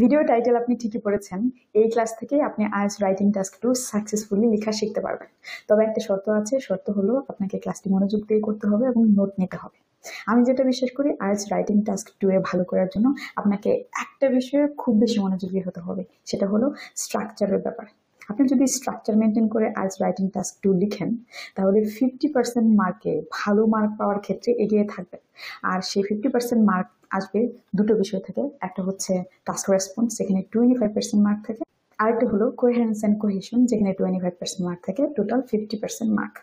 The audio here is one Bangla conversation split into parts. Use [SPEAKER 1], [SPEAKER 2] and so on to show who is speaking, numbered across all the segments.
[SPEAKER 1] ভিডিও টাইটেল আপনি ঠিকই পড়েছেন। এই ক্লাস থেকে আপনি আইএলটিএস রাইটিং টাস্ক 2 সাকসেসফুলি লেখা শিখতে পারবেন। তবে একটা শর্ত আছে, শর্ত হলো আপনাকে ক্লাসটি মনোযোগ দিয়ে করতে হবে এবং নোট নিতে হবে। আমি যেটা বিশ্বাস করি, আইএলটিএস রাইটিং টাস্ক 2 এ ভালো করার জন্য আপনাকে একটা বিষয়ে খুব বেশি মনোযোগী হতে হবে, সেটা হলো স্ট্রাকচারের ব্যাপার। আপনি যদি স্ট্রাকচার মেনটেন করে আইএলটিএস রাইটিং টাস্ক 2 লিখেন, তাহলে 50% মার্কে ভালো মার্ক পাওয়ার ক্ষেত্রে এগিয়ে থাকবেন। আর সেই 50% মার্ক আসবে দুটো বিষয় থেকে। একটা হচ্ছে টাস্ক রেসপন্স, যেখানে 25% মার্ক থাকে। আরেকটা হলো কোহেরেন্স অ্যান্ড কোহেশন, যেখানে 25% মার্ক থাকে। Total 50% mark.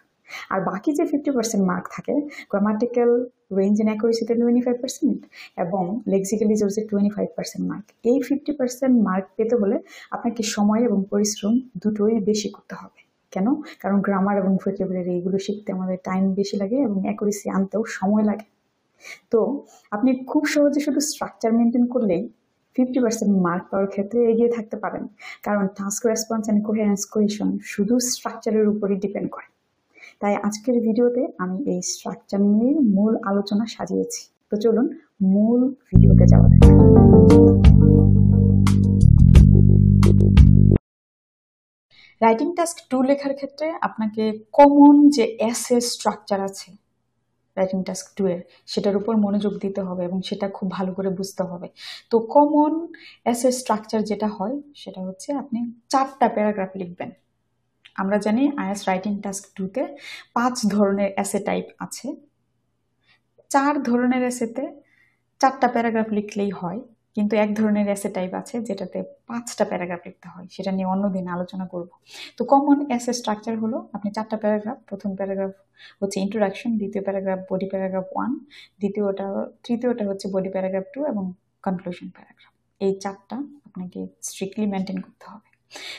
[SPEAKER 1] আর বাকি যে 50% মার্ক থাকে, গ্রামাটিক্যাল রেঞ্জ অ্যান্ড অ্যাকুরেসিতে 25% এবং লেক্সিক্যাল রিসোর্সে 25% মার্ক। এই 50% মার্ক পেতে হলে আপনাকে সময় এবং পরিশ্রম দুটোই বেশি করতে হবে। কেন? কারণ গ্রামার এবং ভোকাবুলারি এগুলো শিখতে আমাদের টাইম বেশি লাগে এবং অ্যাকুরেসি আনতেও সময় লাগে। তো আপনি খুব সহজে শুধু স্ট্রাকচার মেনটেন করলেই 50% মার্ক পাওয়ার ক্ষেত্রে এগিয়ে থাকতে পারেন। কারণ task response and coherence cohesion শুধু স্ট্রাকচারের উপরই ডিপেন্ড করে। তাই আজকের ভিডিওতে আমি এই স্ট্রাকচার নিয়ে মূল আলোচনা সাজিয়েছি। তো চলুন মূল ভিডিওতে যাওয়া যাক। রাইটিং টাস্ক 2 লেখার ক্ষেত্রে আপনাকে কমন যে এসে স্ট্রাকচার আছে রাইটিং টাস্ক 2 এর, সেটার উপর মনোযোগ দিতে হবে এবং সেটা খুব ভালো করে বুঝতে হবে। তো কমন এসে স্ট্রাকচার যেটা হয় সেটা হচ্ছে আপনি 4টা প্যারাগ্রাফ লিখবেন। আমরা জানি আইএলটিএস রাইটিং টাস্ক 2 তে 5 ধরনের এসে টাইপ আছে। 4 ধরনের এসেতে 4টা প্যারাগ্রাফ লিখলেই হয়, কিন্তু এক ধরনের এসে টাইপ আছে যেটাতে 5টা প্যারাগ্রাফ লিখতে হয়। সেটা নিয়ে অন্যদিন আলোচনা করব। তো কমন এসে স্ট্রাকচার হলো আপনি 4টা প্যারাগ্রাফ। প্রথম প্যারাগ্রাফ হচ্ছে ইন্ট্রোডাকশন, দ্বিতীয় প্যারাগ্রাফ বডি প্যারাগ্রাফ 1, তৃতীয়টা হচ্ছে বডি প্যারাগ্রাফ 2 এবং কনক্লুশন প্যারাগ্রাফ। এই 4টা আপনাকে স্ট্রিক্টলি মেনটেন করতে হবে।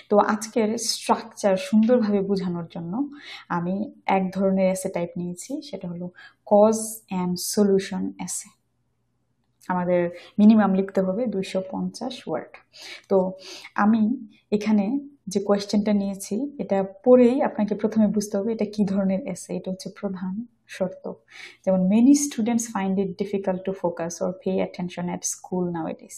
[SPEAKER 1] তো আজকের স্ট্রাকচার সুন্দরভাবে বোঝানোর জন্য আমি এক ধরনের এসে টাইপ নিয়েছি, সেটা হলো কজ অ্যান্ড সলিউশন এসে। আমাদের মিনিমাম লিখতে হবে 250 ওয়ার্ড। তো আমি এখানে যে কোয়েশ্চেনটা নিয়েছি, এটা পড়েই আপনাকে প্রথমে বুঝতে হবে এটা কি ধরনের এসে। এটা হচ্ছে প্রধান শর্ত। যেমন many students find it difficult to focus or pay attention at school nowadays.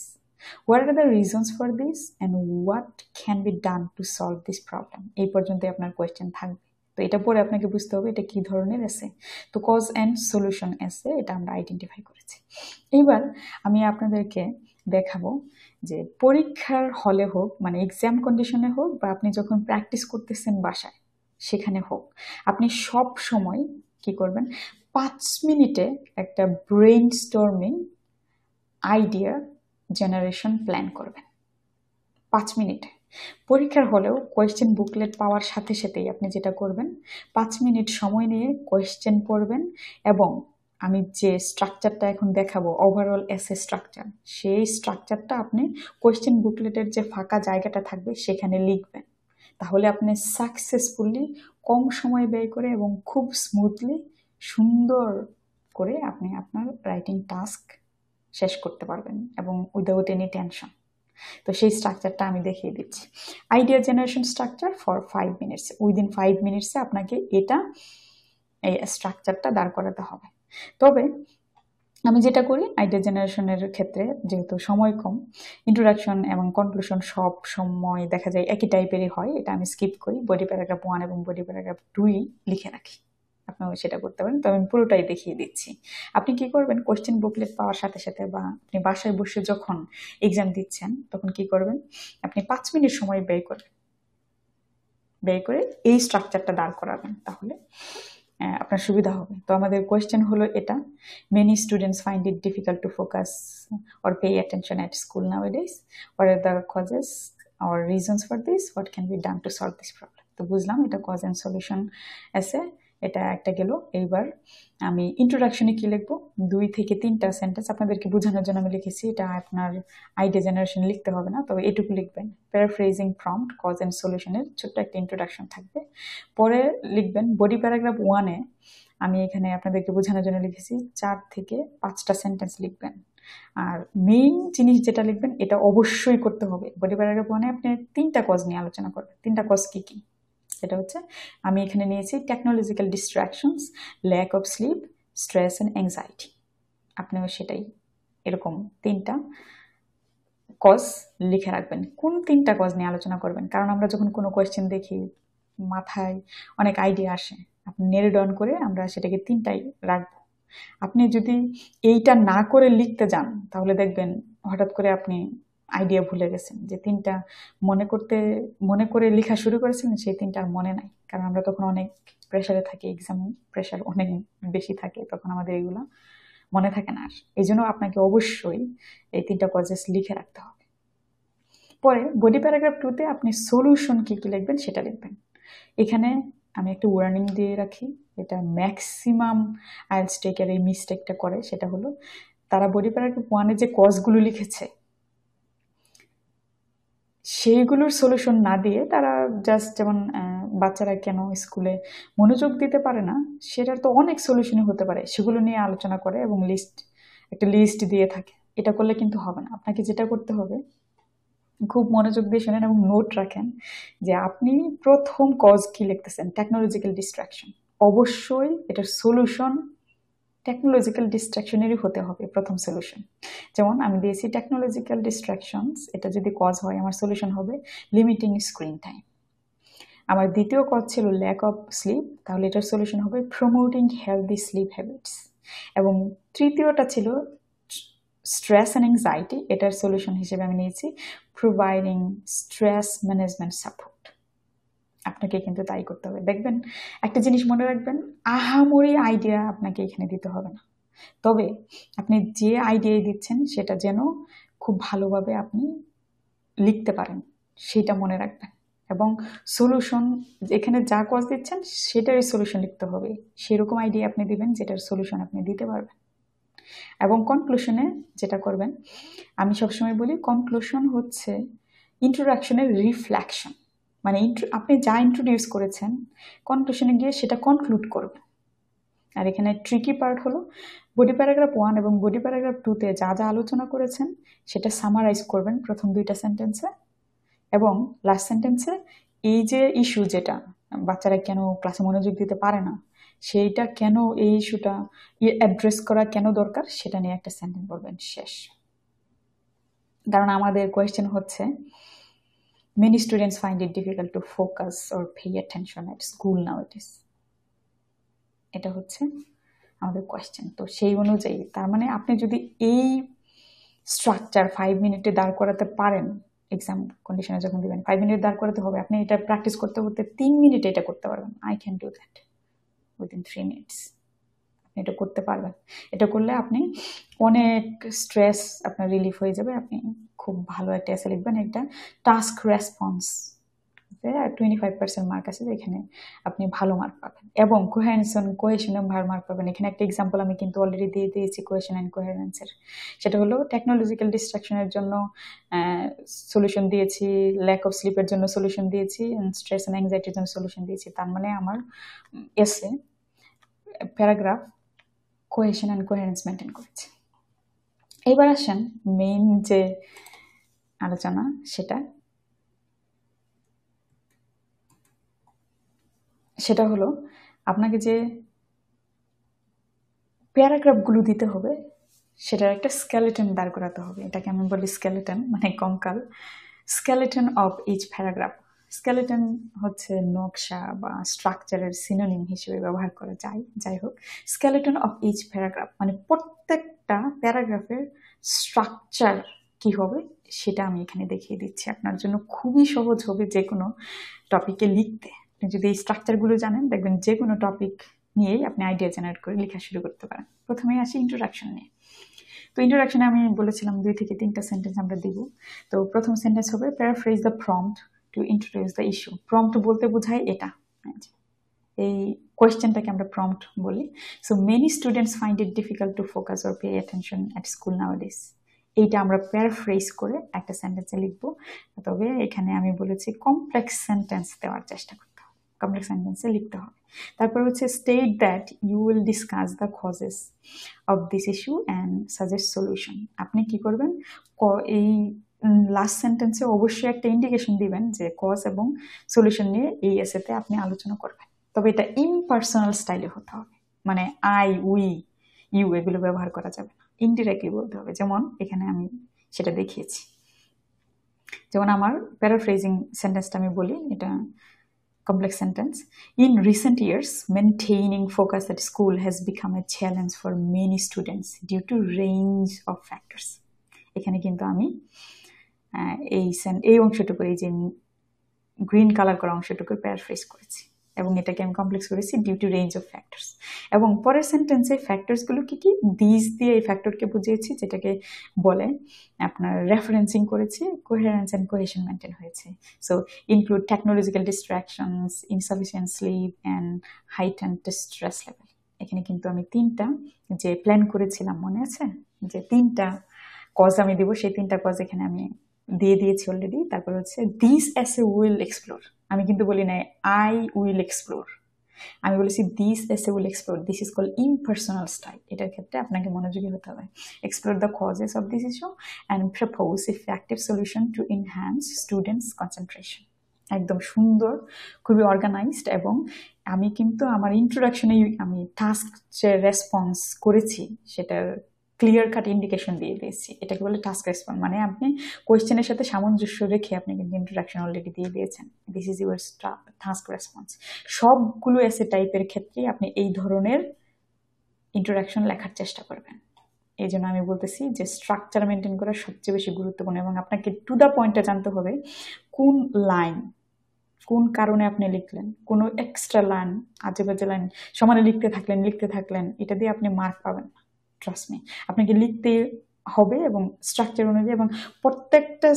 [SPEAKER 1] What are the reasons for this and what can be done to solve this problem? এই পর্যন্ত আপনার কোয়েশ্চেন থাকবে। তো এটা পরে আপনাকে বুঝতে হবে এটা কি ধরনের এসে। তো কজ অ্যান্ড সলিউশন এসে এটা আমরা আইডেন্টিফাই করেছি। এবার আমি আপনাদেরকে দেখাবো যে পরীক্ষার হলে হোক, মানে এক্সাম কন্ডিশনে হোক, বা আপনি যখন প্র্যাকটিস করতেছেন বাসায় সেখানে হোক, আপনি সব সময় কি করবেন, 5 মিনিটে একটা brain storming idea generation plan করবেন। 5 মিনিটে। পরীক্ষার হলেও কোয়েশ্চেন বুকলেট পাওয়ার সাথে সাথেই আপনি যেটা করবেন, 5 মিনিট সময় নিয়ে কোয়েশ্চেন পড়বেন এবং আমি যে স্ট্রাকচারটা এখন দেখাবো, ওভারঅল এসে স্ট্রাকচার, সেই স্ট্রাকচারটা আপনি কোয়েশ্চেন বুকলেটের যে ফাঁকা জায়গাটা থাকবে সেখানে লিখবেন। তাহলে আপনি সাকসেসফুলি কম সময় ব্যয় করে এবং খুব স্মুথলি সুন্দর করে আপনি আপনার রাইটিং টাস্ক শেষ করতে পারবেন এবং উইদাউট এনি টেনশন। তো সেই স্ট্রাকচারটা আমি দেখিয়ে দিচ্ছি। Idea generation structure for 5 minutes. Within 5 মিনিটসে আপনাকে এই স্ট্রাকচারটা দাঁড় করাতে হবে। তবে আমি যেটা করি আইডিয়া জেনারেশনের ক্ষেত্রে, যেহেতু সময় কম, ইন্ট্রোডাকশন এবং কনক্লুশন সব সময় দেখা যায় একই টাইপেরই হয়, এটা আমি স্কিপ করি। বডি প্যারাগ্রাফ 1 এবং বডি প্যারাগ্রাফ 2 লিখে রাখি। আপনিও সেটা করতে পারেন। তো আমি পুরোটাই দেখিয়ে দিচ্ছি। আপনি কি করবেন, কোয়েশ্চেন বুকলেট পাওয়ার সাথে সাথে বা আপনি বাসায় বসে যখন এক্সাম দিচ্ছেন তখন কি করবেন, আপনি 5 মিনিট সময় ব্যয় করে এই স্ট্রাকচারটা দাঁড় করাবেন, তাহলে আপনার সুবিধা হবে। তো আমাদের কোয়েশ্চেন হলো এটা, many students find it difficult to focus or pay attention at school nowadays. What are the causes or reasons for this, what can be done to solve this problem. তো বুঝলাম এটা কজ অ্যান্ড সলিউশন এসে, এটা একটা গেল। এইবার আমি ইন্ট্রোডাকশনে কি লিখবো, 2 থেকে 3টা সেন্টেন্স আপনাদেরকে বোঝানোর জন্য আমি লিখেছি। এটা আপনার আইডিয়া জেনারেশন লিখতে হবে না, তবে এটুকু লিখবেন। প্যারাফ্রেজিং প্রম্পট, কজ অ্যান্ড সলিউশনের ছোট্ট একটা ইন্ট্রোডাকশন থাকবে। পরে লিখবেন বডি প্যারাগ্রাফ 1-এ, আমি এখানে আপনাদেরকে বোঝানোর জন্য লিখেছি 4 থেকে 5টা সেন্টেন্স লিখবেন। আর মেইন জিনিস যেটা লিখবেন এটা অবশ্যই করতে হবে। বডি প্যারাগ্রাফ 1-এ আপনি 3টা কজ নিয়ে আলোচনা করবেন। 3টা কজ কি কি, সেটা হচ্ছে আমি এখানে নিয়েছি technological distractions, lack of sleep, stress and anxiety. আপনিও সেটাই এরকম 3টা কজ লিখে রাখবেন। কোন 3টা কজ নিয়ে আলোচনা করবেন, কারণ আমরা যখন কোনো কোয়েশ্চেন দেখি মাথায় অনেক আইডিয়া আসে, আপনি নেল ডাউন করে আমরা সেটাকে 3টাই রাখবো। আপনি যদি এইটা না করে লিখতে যান তাহলে দেখবেন হঠাৎ করে আপনি আইডিয়া ভুলে গেছেন, যে 3টা মনে করে লেখা শুরু করেছিলেন সেই 3টার মনে নাই, কারণ আমরা তখন অনেক প্রেশারে থাকি, এক্সাম প্রেশার অনেক বেশি থাকে, তখন আমাদের এগুলো মনে থাকে না। আর এই জন্য আপনাকে অবশ্যই এই 3টা কজেস লিখে রাখতে হবে। পরে বডি প্যারাগ্রাফ 2তে আপনি সলিউশন কি কি লিখবেন সেটা লিখবেন। এখানে আমি একটা ওয়ার্নিং দিয়ে রাখি, এটা ম্যাক্সিমাম আইএলটিএস টেকার এই মিস্টেকটা করে, সেটা হলো তারা বডি প্যারাগ্রাফ 1-এ যে কজগুলো লিখেছে সেইগুলোর সলিউশন না দিয়ে তারা জাস্ট, যেমন বাচ্চারা কেন স্কুলে মনোযোগ দিতে পারে না, সেটার তো অনেক সলিউশনই হতে পারে, সেগুলো নিয়ে আলোচনা করে এবং একটা লিস্ট দিয়ে থাকে। এটা করলে কিন্তু হবে না। আপনাকে যেটা করতে হবে, খুব মনোযোগ দিয়ে শোনেন এবং নোট রাখেন যে আপনি প্রথম কজ কি লিখতেছেন, টেকনোলজিক্যাল ডিস্ট্রাকশন। অবশ্যই এটার সলিউশন টেকনোলজিক্যাল ডিস্ট্রাকশনেরই হতে হবে প্রথম সলিউশন। যেমন আমি দিয়েছি টেকনোলজিক্যাল ডিস্ট্রাকশনস, এটা যদি কজ হয় আমার সলিউশন হবে লিমিটিং স্ক্রিন টাইম। আমার দ্বিতীয় কজ ছিল ল্যাক অফ স্লিপ, তাহলে এটার সলিউশন হবে প্রমোটিং হেলদি স্লিপ হ্যাবিটস। এবং তৃতীয়টা ছিল স্ট্রেস অ্যান্ড অ্যাংজাইটি, এটার সলিউশন হিসেবে আমি নিয়েছি প্রোভাইডিং স্ট্রেস ম্যানেজমেন্ট সাপোর্ট। আপনাকে কিন্তু তাই করতে হবে। দেখবেন একটা জিনিস মনে রাখবেন, আহামরি আইডিয়া আপনাকে এখানে দিতে হবে না, তবে আপনি যে আইডিয়া দিচ্ছেন সেটা যেন খুব ভালোভাবে আপনি লিখতে পারেন, সেটা মনে রাখবেন। এবং সলিউশন, এখানে যা কজ দিচ্ছেন সেটারই সলিউশন লিখতে হবে, সেরকম আইডিয়া আপনি দিবেন যেটার সলিউশন আপনি দিতে পারবেন। এবং কনক্লুশনে যেটা করবেন, আমি সবসময় বলি কনক্লুশন হচ্ছে ইন্ট্রোডাকশনের রিফ্লেকশন, মানে আপনি যা ইন্ট্রোডিউস করেছেন কনক্লুশনে গিয়ে সেটা কনক্লুড করবেন। আর এখানে ট্রিকি পার্ট হলো বডি প্যারাগ্রাফ 1 এবং বডি প্যারাগ্রাফ 2-তে যা যা আলোচনা করেছেন সেটা সামারাইজ করবেন প্রথম 2টা সেন্টেন্সে, এবং লাস্ট সেন্টেন্সে এই যে ইস্যু, যেটা বাচ্চারা কেন ক্লাসে মনোযোগ দিতে পারে না, সেইটা কেন, এই ইস্যুটা অ্যাড্রেস করা কেন দরকার, সেটা নিয়ে একটা সেন্টেন্স বলবেন শেষ। কারণ আমাদের কোয়েশ্চেন হচ্ছে many students find it difficult to focus or pay attention at school nowadays, এটা হচ্ছে আমাদের কোয়েশ্চেন। তো সেই অনুযায়ী তার মানে আপনি যদি এই স্ট্রাকচার 5 মিনিটে দাঁড় করাতে পারেন, এক্সাম কন্ডিশনে যখন দিবেন 5 মিনিট দাঁড় করাতে হবে, আপনি এটা প্র্যাকটিস করতে করতে 3 মিনিটে এটা করতে পারবেন। I can do that within 3 minutes. আপনি এটা করতে পারবেন। এটা করলে আপনি অনেক স্ট্রেস আপনার রিলিফ হয়ে যাবে, আপনি খুব ভালো একটা এসে লিখবেন। একটা টাস্ক রেসপন্স 25% মার্ক আছে, যেখানে আপনি ভালো মার্ক পাবেন। এবং কোহেশনে ভালো মার্ক পাবেন। এখানে একটা এক্সাম্পল আমি কিন্তু অলরেডি দিয়ে দিয়েছি কোহেশন অ্যান্ড কোহেরেন্সের, সেটা হলো টেকনোলজিক্যাল ডিস্ট্রাকশনের জন্য সলিউশন দিয়েছি, ল্যাক অফ স্লিপের জন্য সলিউশন দিয়েছি, স্ট্রেস অ্যান্ড অ্যাংজাইটির জন্য সলিউশন দিয়েছি। তার মানে আমার এসে paragraph cohesion and coherence maintain করেছে। এবার আসেন মেইন যে আলোচনা, সেটা হলো আপনাকে যে প্যারাগ্রাফগুলো দিতে হবে সেটার একটা স্কেলেটন দাঁড় করাতে হবে। এটাকে আমি বলি স্কেলেটন, মানে কঙ্কাল। Skeleton of each paragraph. Skeleton হচ্ছে নকশা বা স্ট্রাকচারের সিনোনিম হিসেবে ব্যবহার করা যায়। যাই হোক, স্কেলেটন অফ ইচ প্যারাগ্রাফ মানে প্রত্যেকটা প্যারাগ্রাফের স্ট্রাকচার কি হবে সেটা আমি এখানে দেখিয়ে দিচ্ছি। আপনার জন্য খুবই সহজ হবে যে কোনো টপিকে লিখতে। আপনি যদি এই স্ট্রাকচারগুলো জানেন, দেখবেন যে কোনো টপিক নিয়েই আপনি আইডিয়া জেনারেট করে লেখা শুরু করতে পারেন। প্রথমে আসি ইন্ট্রোডাকশন নিয়ে। তো ইন্ট্রোডাকশনে আমি বলেছিলাম 2 থেকে 3টা সেন্টেন্স আমরা দিব। তো প্রথম সেন্টেন্স হবে paraphrase the prompt to introduce the issue. Prompt বলতে বোঝায় এটা, এই কোয়েশ্চেনটাকে আমরা প্রম্পট বলি। So many students find it difficult to focus or pay attention at school নাওয়াডেজ। এইটা আমরা প্যারাফ্রেজ করে একটা সেন্টেন্সে লিখবো। তবে এখানে আমি বলেছি কমপ্লেক্স সেন্টেন্স দেওয়ার চেষ্টা করতে হবে, কমপ্লেক্স সেন্টেন্সে লিখতে হবে। তারপর হচ্ছে state that you will discuss the causes of this issue and suggest solution. আপনি কি করবেন, এই লাস্ট সেন্টেন্সে অবশ্যই একটা ইন্ডিকেশন দিবেন যে কজ এবং সলিউশন নিয়ে এই এসেতে আপনি আলোচনা করবেন। তবে এটা ইমপার্সোনাল স্টাইলে হতে হবে, মানে আই, উই, ইউ এগুলো ব্যবহার করা যাবে না, ইনডিরেক্টলি বলতে হবে। যেমন এখানে আমি সেটা দেখিয়েছি। যেমন আমার প্যারাফ্রেজিং সেন্টেন্সটা আমি বলি, এটা complex sentence. In recent years, maintaining focus at school has become a challenge for many students due to range of factors. এখানে কিন্তু আমি এই অংশটুকু, এই যে গ্রিন কালার করা অংশটুকু প্যারাফ্রেজ করেছি এবং এটাকে আমি কমপ্লেক্স করেছি due to range of factors. এবং পরের সেন্টেন্সে ফ্যাক্টরসগুলো কি কি, দিস দিয়ে এই ফ্যাক্টরকে বুঝিয়েছি, যেটাকে বলে আপনার রেফারেন্সিং করেছি, কোহেরেন্স অ্যান্ড কোহেশন মেনটেন হয়েছে। So include technological distractions, insufficient sleep and heightened stress level. এখানে কিন্তু আমি 3টা যে প্ল্যান করেছিলাম, মনে আছে যে 3টা কজ আমি দিব, সেই 3টা কজ এখানে আমি দিয়ে দিয়েছি অলরেডি। তারপর হচ্ছে দিস এসে উইল এক্সপ্লোর, আমি কিন্তু বলি নাই আই উইল এক্সপ্লোর, আমি বলেছি this essay will explore. This is called impersonal style. এটার ক্ষেত্রে আপনাকে মনোযোগী হতে হবে। Explore the causes of this issue and propose effective solution to enhance students concentration. একদম সুন্দর, খুবই অর্গানাইজড। এবং আমি কিন্তু আমার ইন্ট্রোডাকশনে আমি টাস্ক যে রেসপন্স করেছি সেটার ক্লিয়ার কাট ইন্ডিকেশন দিয়ে দিয়েছি। এটাকে বলে টাস্ক রেসপন্স, মানে আপনি কোয়েশ্চেনের সাথে সামঞ্জস্য রেখে আপনি কিন্তু ইন্ট্রোডাকশন অলরেডি দিয়ে দিয়েছেন। This is your task response. সবগুলো এসে টাইপের ক্ষেত্রে আপনি এই ধরনের ইন্ট্রোডাকশন লেখার চেষ্টা করবেন। এই জন্য আমি বলতেছি যে স্ট্রাকচার মেনটেন করা সবচেয়ে বেশি গুরুত্বপূর্ণ এবং আপনাকে টু দ্য পয়েন্টে জানতে হবে কোন লাইন কোন কারণে আপনি লিখলেন। কোনো এক্সট্রা লাইন, আজেবাজে লাইন সমানে লিখতে থাকলেন, এটা দিয়ে আপনি মার্ক পাবেন না। ট্রাস্ট মি, আপনাকে লিখতে হবে এবং স্ট্রাকচার অনুযায়ী, এবং প্রত্যেকটা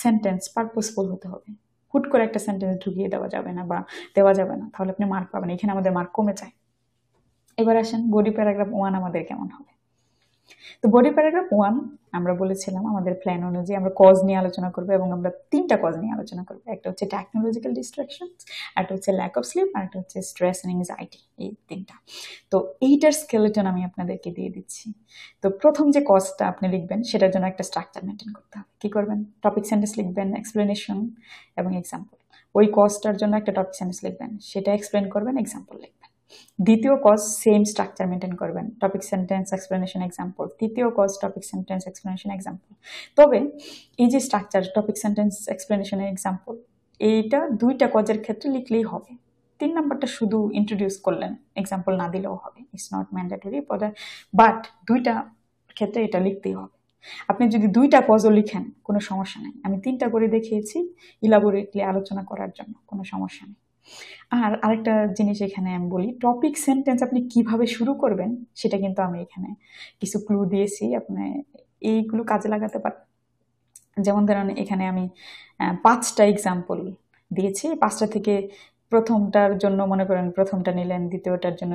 [SPEAKER 1] সেন্টেন্স পারপোজফুল হতে হবে। হুট করে একটা সেন্টেন্স ঢুকিয়ে দেওয়া যাবে না, তাহলে আপনি মার্ক পাবেন। এখানে আমাদের মার্ক কমে যায়। এবার আসেন বডি প্যারাগ্রাফ 1 আমাদের কেমন হবে। তো বডি প্যারাগ্রাফ 1 আমরা বলেছিলাম আমাদের প্ল্যান অনুযায়ী আমরা কজ নিয়ে আলোচনা করবো এবং আমরা 3টা কজ নিয়ে আলোচনা করবো। একটা হচ্ছে টেকনোলজিক্যাল ডিস্ট্রাকশন, একটা হচ্ছে ল্যাক অফ স্লিপ, আর একটা হচ্ছে স্ট্রেস অ্যান্ড এংজাইটি। এই 3টা। তো এইটার স্কেলেটন আমি আপনাদেরকে দিয়ে দিচ্ছি। তো প্রথম যে কজটা আপনি লিখবেন সেটার জন্য একটা স্ট্রাকচার মেনটেন করতে হবে। কি করবেন? টপিক সেন্টেন্স লিখবেন, এক্সপ্লেনেশন এবং এক্সাম্পল। ওই কজটার জন্য একটা টপিক সেন্টেন্স লিখবেন, সেটা এক্সপ্লেন করবেন, এক্সাম্পল লিখবেন। দ্বিতীয় কজ সেম স্ট্রাকচার মেনটেন করবেন, টপিক সেন্টেন্স এক্সপ্লেনেশন এক্সাম্পল। তৃতীয় cause topic sentence explanation example. তবে এই যে structure topic sentence explanation example, এইটা 2টা কজের ক্ষেত্রে লিখলেই হবে। 3 নাম্বারটা শুধু ইন্ট্রোডিউস করলেন, এক্সাম্পল না দিলেও হবে, ইটস নট ম্যান্ডেটরি, বাট 2টা ক্ষেত্রে এটা লিখতেই হবে। আপনি যদি 2টা কজও লিখেন কোনো সমস্যা নেই, আমি 3টা করে দেখিয়েছি ইলাবোরেটলি আলোচনা করার জন্য, কোনো সমস্যা নেই। আর আরেকটা জিনিস এখানে আমি বলি, টপিক সেন্টেন্স আপনি কিভাবে শুরু করবেন সেটা কিন্তু আমি এখানে কিছু ক্লু দিয়েছি, আপনি এইগুলো কাজে লাগাতে পারেন। যেমন ধরেন এখানে আমি 5টা এক্সাম্পল দিয়েছি, 5টা থেকে প্রথমটার জন্য মনে করেন প্রথমটা নিলেন, দ্বিতীয়টার জন্য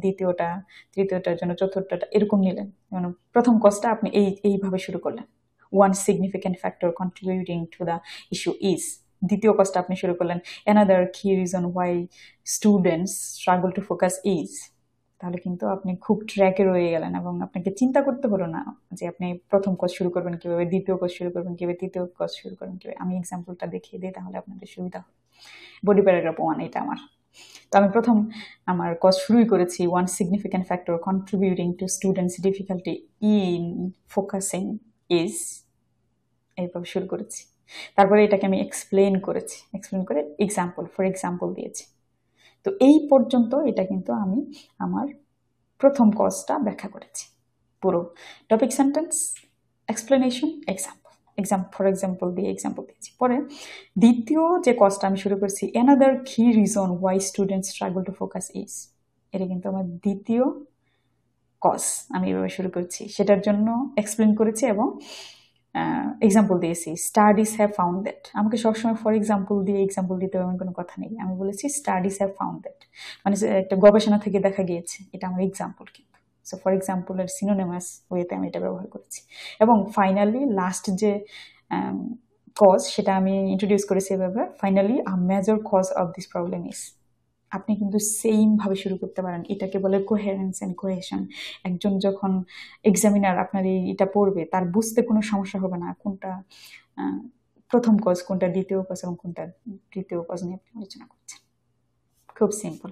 [SPEAKER 1] দ্বিতীয়টা, তৃতীয়টার জন্য চতুর্থটা, এরকম নিলেন। মানে প্রথম কজটা আপনি এইভাবে শুরু করলেন, one significant factor contributing to the issue is. দ্বিতীয় কজটা আপনি শুরু করলেন, অ্যানাদার কি reason why students struggle to focus is. তাহলে কিন্তু আপনি খুব ট্র্যাকে রয়ে গেলেন এবং আপনাকে চিন্তা করতে হলো না যে আপনি প্রথম কজ শুরু করবেন কিভাবে, দ্বিতীয় কজ শুরু করবেন কিভাবে, তৃতীয় কজ শুরু করবেন কিভাবে। আমি এক্সাম্পলটা দেখিয়ে দিই, তাহলে আপনাদের সুবিধা হবে। বডি প্যারাগ্রাফ 1 এটা আমার। তো আমি প্রথম আমার কজ শুরুই করেছি, one significant factor contributing to students difficulty in focusing is, এইভাবে শুরু করেছি। তারপরে এটাকে আমি এক্সপ্লেন করেছি, এক্সপ্লেন করে এক্সাম্পল ফর এক্সাম্পল দিয়েছি। তো এই পর্যন্ত এটা কিন্তু আমি আমার প্রথম কজটা ব্যাখ্যা করেছি, পুরো topic sentence explanation example for example দিয়ে এক্সাম্পল দিয়েছি। পরে দ্বিতীয় যে কজটা আমি শুরু করছি, অ্যানাদার কি reason why students struggle to focus is, এটা কিন্তু আমার দ্বিতীয় কজ। আমি এভাবে শুরু করছি, সেটার জন্য এক্সপ্লেন করেছি এবং এক্সাম্পল দিয়েছি। স্টাডিজ হ্যাভ ফাউন্ড দ্যাট, আমাকে সবসময় ফর এক্সাম্পল দিয়ে এক্সাম্পল দিতে হবে এমন কোনো কথা নেই। আমি বলেছি স্টাডিজ হ্যাভ ফাউন্ড দ্যাট, মানে একটা গবেষণা থেকে দেখা গিয়েছে, এটা আমার এক্সাম্পল কিন্তু। সো ফর এক্সাম্পলের সিনোনিমাস ওয়েতে আমি এটা ব্যবহার করেছি। এবং ফাইনালি লাস্ট যে কজ সেটা আমি ইন্ট্রোডিউস করেছি এভাবে, finally a major cause of this problem is. আপনি কিন্তু সেম ভাবে শুরু করতে পারেন, এটাকে বলে কোহেরেন্স এন্ড কোহেশন। একজন যখন এক্সামিনার আপনার এটা পড়বে তার বুঝতে কোনো সমস্যা হবে না কোনটা প্রথম কজ, কোনটা দ্বিতীয় কজ এবং কোনটা তৃতীয় কজ নিয়ে আপনি আলোচনা করছেন। খুব সিম্পল।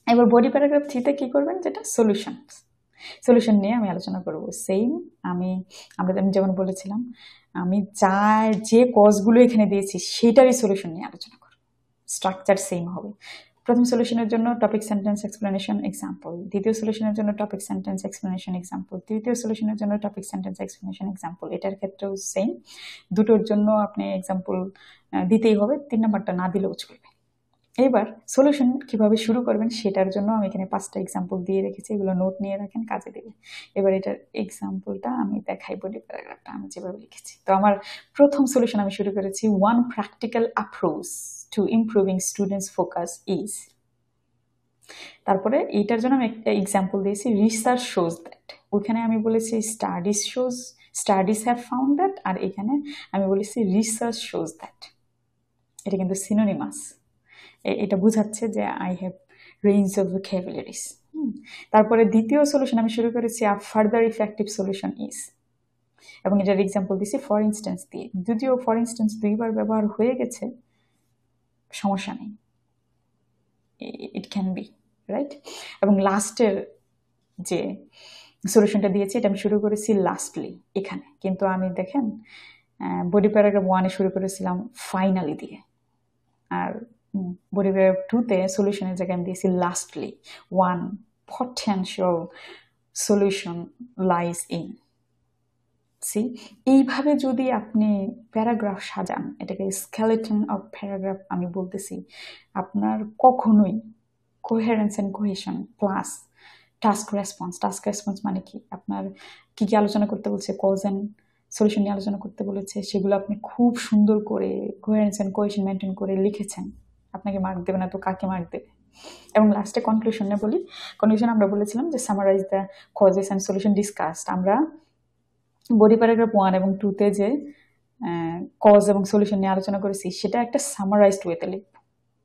[SPEAKER 1] এবার বডি প্যারাগ্রাফ 3তে কি করবেন, যেটা সলিউশন। সলিউশন নিয়ে আমি আলোচনা করব। আমরা যেমন বলেছিলাম, আমি যে কজগুলো এখানে দিয়েছি সেটারই সলিউশন নিয়ে আলোচনা করব। স্ট্রাকচার সেম হবে। প্রথম সলিউশনের জন্য টপিক সেন্টেন্স এক্সপ্লেনেশন এক্সাম্পল, দ্বিতীয় সলিউশনের জন্য টপিক সেন্টেন্স এক্সপ্লেনেশন এক্সাম্পল, তৃতীয় সলিউশনের জন্য টপিক সেন্টেন্স এক্সপ্লেনেশন এক্সাম্পল। এটার ক্ষেত্রেও সেম, দুটোর জন্য আপনি এক্সাম্পল দিতেই হবে, 3 নাম্বারটা না দিলেও চলবে। এবার সলিউশন কিভাবে শুরু করবেন সেটার জন্য আমি এখানে 5টা এক্সাম্পল দিয়ে রেখেছি, এগুলো নোট নিয়ে রাখেন, কাজে দেবে। এবার এটার এক্সাম্পলটা আমি দেখাই, বডি প্যারাগ্রাফটা আমি যেভাবে লিখেছি। তো আমার প্রথম সলিউশন আমি শুরু করেছি, one practical approach to improving students focus is. তারপরে এইটার জন্য আমি একটা এক্সাম্পল দিয়েছি, রিসার্চ শোজ দ্যাট। ওখানে আমি বলেছি স্টাডিজ হ্যাভ ফাউন্ড দ্যাট, আর এখানে আমি বলেছি রিসার্চ শোজ দ্যাট। এটা কিন্তু সিনোনিমাস, এটা বোঝাচ্ছে যে I have range of vocabularies. তারপরে দ্বিতীয় সলিউশন আমি শুরু করেছি, আ ফার্দার ইফেক্টিভ সলিউশন ইজ, এবং এটার এক্সাম্পল দিয়েছি ফর ইনস্ট্যান্স দিয়ে। যদিও ফর ইনস্ট্যান্স 2বার ব্যবহার হয়ে গেছে, সমস্যা নেই, ইট ক্যান বি রাইট। এবং লাস্টের যে সলিউশনটা দিয়েছি এটা আমি শুরু করেছি লাস্টলি এখানে, কিন্তু আমি দেখেন বডি প্যারাগ্রাফ 1-এ শুরু করেছিলাম ফাইনালি দিয়ে, আর বডি প্যারাগ্রাফ 2-তে সলিউশনের জায়গায় আমি দিয়েছি lastly. One potential solution lies in. See, এইভাবে যদি আপনি প্যারাগ্রাফ সাজান, এটাকে স্কেলেটন অফ প্যারাগ্রাফ আমি বলতেছি, আপনার কখনোই coherence and cohesion plus task response মানে কি, আপনার কি কি আলোচনা করতে বলছে, কজ এন্ড সলিউশন নিয়ে আলোচনা করতে বলেছে, সেগুলো আপনি খুব সুন্দর করে কোহেরেন্স এন্ড কোহেশন মেনটেন করে লিখেছেন, আপনাকে মার্ক দেবে না তো কাকে মার্ক দেবে। এবং লাস্টে কনক্লুশনে বলি, কনক্লুশন আমরা বলেছিলাম যে summarize the causes and solution discussed. আমরা বডি প্যারাগ্রাফ 1 এবং 2-তে যে কজ এবং সলিউশন নিয়ে আলোচনা করেছি সেটা একটা সামারাইজড ওয়েতে লিখব,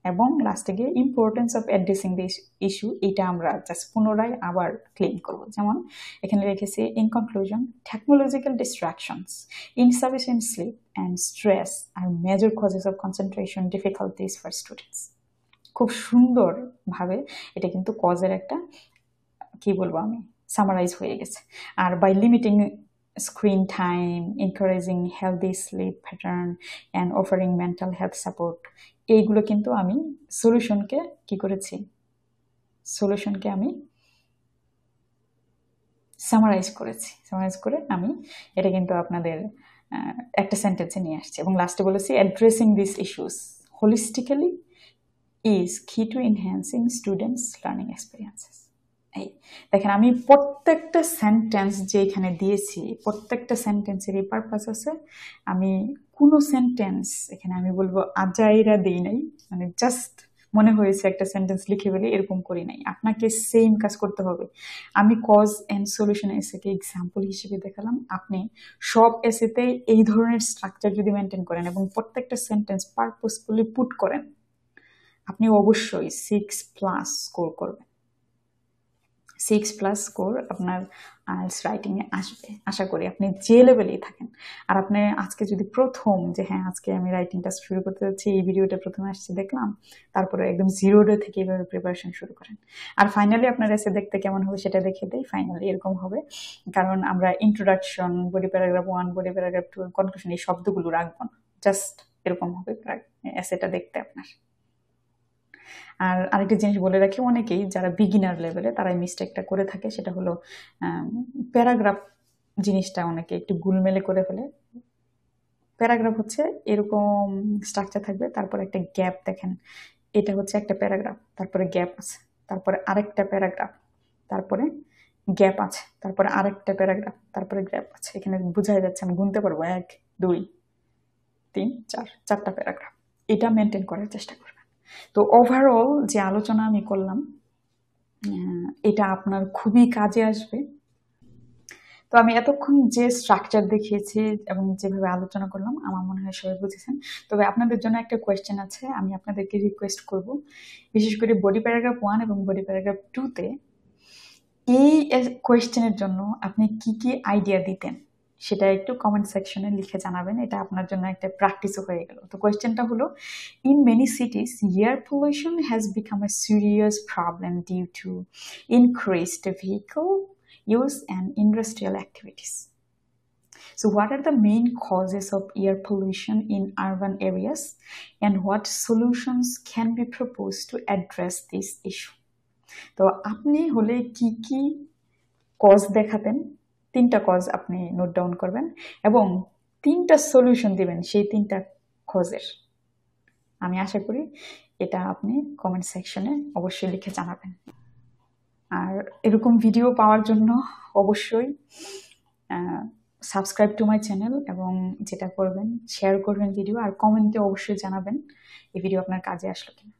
[SPEAKER 1] এবং লাস্টে গিয়ে importance of addressing this issue, এটা আমরা জাস্ট পুনরায় আবার ক্লেম করব। যেমন এখানে রেখেছি, in conclusion, technological distractions, insufficient sleep and stress আর major causes of concentration difficulties for students. খুব সুন্দরভাবে এটা কিন্তু কজের একটা, কি বলবো আমি, সামারাইজ হয়ে গেছে। আর by limiting screen time, encouraging healthy sleep pattern and offering mental health support, এইগুলো কিন্তু আমি সলিউশনকে কি করেছি, সলিউশনকে আমি সামারাইজ করে আমি এটা কিন্তু আপনাদের একটা সেন্টেন্সে নিয়ে আসছি, এবং লাস্টে বলেছি addressing this issues holistically is key to enhancing students learning experiences. এই দেখেন, আমি প্রত্যেকটা সেন্টেন্স যে এখানে দিয়েছি, প্রত্যেকটা সেন্টেন্সেরই পারপাস আছে। আমি কোনো সেন্টেন্স এখানে আমি বলবো আজাইরা দেই নাই, মানে জাস্ট মনে হয়েছে একটা সেন্টেন্স লিখে ফেলে এরকম করি নাই। আপনাকে সেম কাজ করতে হবে। আমি কজ এন্ড সলিউশন এসেকে এক্সাম্পল হিসেবে দেখালাম, আপনি সব এসেতে এই ধরনের স্ট্রাকচার যদি মেনটেন করেন এবং প্রত্যেকটা সেন্টেন্স পারপাসফুলি পুট করেন, আপনি অবশ্যই 6+ স্কোর করবেন। 6+ স্কোর আপনার আইএলটিএস রাইটিংয়ে আসবে, আশা করি, আপনি যে লেভেলেই থাকেন। আর আপনি আজকে যদি প্রথম যে হ্যাঁ আজকে আমি রাইটিংটা শুরু করতে যাচ্ছি, এই ভিডিওটা প্রথমে আসছে দেখলাম, তারপরে একদম 0 থেকে এভাবে প্রিপারেশন শুরু করেন, আর ফাইনালি আপনার এসে দেখতে কেমন হবে সেটা দেখে দেয়। ফাইনালি এরকম হবে, কারণ আমরা introduction, body paragraph 1, body paragraph 2, conclusion, এই শব্দগুলো রাখবো না, জাস্ট এরকম হবে এসেটা দেখতে আপনার। আর আরেকটা জিনিস বলে রাখি, অনেকেই যারা বিগিনার লেভেলে তারা এই মিস্টেকটা করে থাকে, সেটা হলো প্যারাগ্রাফ জিনিসটা অনেকে একটু গুলমেলে করে ফেলে। প্যারাগ্রাফ হচ্ছে এরকম স্ট্রাকচার থাকবে, তারপরে একটা গ্যাপ, দেখেন এটা হচ্ছে একটা প্যারাগ্রাফ, তারপরে গ্যাপ আছে, তারপরে আরেকটা প্যারাগ্রাফ, তারপরে গ্যাপ আছে, তারপরে আরেকটা প্যারাগ্রাফ, তারপরে গ্যাপ আছে। এখানে বোঝাই যাচ্ছে, আমি গুনতে পারবো 1, 2, 3, 4, 4টা প্যারাগ্রাফ। এটা মেনটেন করার চেষ্টা করবেন। তো ওভারঅল যে আলোচনা আমি করলাম, এটা আপনার খুবই কাজে আসবে। তো আমি এতক্ষণ যে স্ট্রাকচার দেখিয়েছি এবং যেভাবে আলোচনা করলাম, আমার মনে হয় সবাই বুঝেছেন। তবে আপনাদের জন্য একটা কোয়েশ্চেন আছে, আমি আপনাদেরকে রিকোয়েস্ট করব, বিশেষ করে বডি প্যারাগ্রাফ 1 এবং বডি প্যারাগ্রাফ 2-তে এই কোয়েশ্চেনের জন্য আপনি কি কি আইডিয়া দিতেন সেটা একটু কমেন্ট সেকশনে লিখে জানাবেন, এটা আপনার জন্য একটা প্র্যাকটিসও হয়ে গেল। তো কোয়েশ্চেনটা হলো, in many cities air pollution has become a serious problem due to increased vehicle use, and industrial activities. So what are the main causes of air pollution in urban areas, and what solutions can be proposed to address this issue? তো আপনি হলে কি কি কজ দেখাতেন, 3টা কজ আপনি নোট ডাউন করবেন এবং 3টা সলিউশন দিবেন সেই 3টা কজের। আমি আশা করি এটা আপনি কমেন্ট সেকশনে অবশ্যই লিখে জানাবেন। আর এরকম ভিডিও পাওয়ার জন্য অবশ্যই সাবস্ক্রাইব টু মাই চ্যানেল, এবং যেটা করবেন শেয়ার করবেন ভিডিও, আর কমেন্টে অবশ্যই জানাবেন এই ভিডিও আপনার কাজে আসলো কিনা।